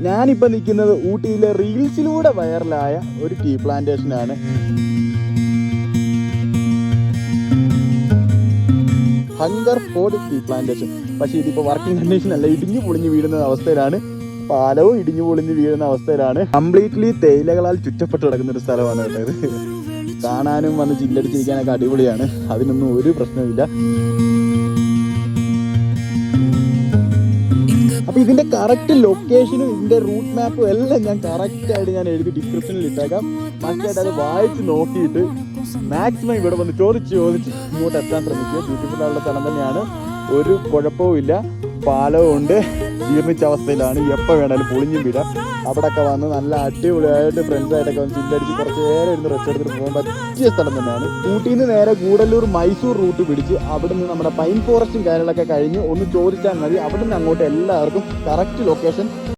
ഞാനിപ്പോൾ നിൽക്കുന്നത് ഊട്ടിയിലെ റീൽസിലൂടെ വൈറലായ ഒരു ടീ പ്ലാന്റേഷനാണ്. Hungerford tea plantation. പക്ഷേ ഇതിപ്പോൾ വർക്കിംഗ് കണ്ടീഷൻ അല്ല, ഇടിഞ്ഞു പൊളിഞ്ഞ് വീഴുന്ന അവസ്ഥയിലാണ്. പാലവും ഇടിഞ്ഞു പൊളിഞ്ഞ് വീഴുന്ന അവസ്ഥയിലാണ്. കംപ്ലീറ്റ്ലി തേയിലകളാൽ ചുറ്റപ്പെട്ട് കിടക്കുന്ന ഒരു സ്ഥലമാണ് കേട്ടോ ഇത്. കാണാനും വന്ന് ചില്ലടിച്ചിരിക്കാനൊക്കെ അടിപൊളിയാണ്, അതിനൊന്നും ഒരു പ്രശ്നമില്ല. അപ്പോൾ ഇതിൻ്റെ കറക്റ്റ് ലൊക്കേഷനും ഇതിൻ്റെ റൂട്ട് മാപ്പും എല്ലാം ഞാൻ കറക്റ്റായിട്ട് ഞാൻ എഴുതി ഡിസ്ക്രിപ്ഷനിൽ ഇട്ടേക്കാം. മസ്റ്റായിട്ട് അത് വായിച്ച് നോക്കിയിട്ട് മാക്സിമം ഇവിടെ വന്ന് ചോദിച്ച് ഇങ്ങോട്ട് എത്താൻ ശ്രമിക്കുക. ബ്യൂട്ടിഫുൾ ആയിട്ടുള്ള സ്ഥലം തന്നെയാണ്, ഒരു കുഴപ്പവും. പാലവും ഉണ്ട്, ജീർണിച്ച അവസ്ഥയിലാണ്, എപ്പോൾ വേണേലും പൊളിഞ്ഞും വീടാം. അവിടെയൊക്കെ വന്ന് നല്ല അടിപൊളിയായിട്ട് ഫ്രണ്ട്സായിട്ടൊക്കെ വന്ന് ചില്ലടിച്ച് കുറച്ച് നേരം ഇരുന്ന് റെസ്റ്റ് എടുത്തിട്ട് പോകാൻ പറ്റിയ സ്ഥലം തന്നെയാണ്. ഊട്ടിയിൽ നിന്ന് നേരെ ഗൂഡല്ലൂർ മൈസൂർ റൂട്ട് പിടിച്ച് അവിടെ നിന്ന് നമ്മുടെ പൈൻ ഫോറസ്റ്റും കാര്യങ്ങളൊക്കെ കഴിഞ്ഞ് ഒന്ന് ചോദിച്ചാൽ മതി. അവിടെ നിന്ന് അങ്ങോട്ട് എല്ലാവർക്കും കറക്റ്റ് ലൊക്കേഷൻ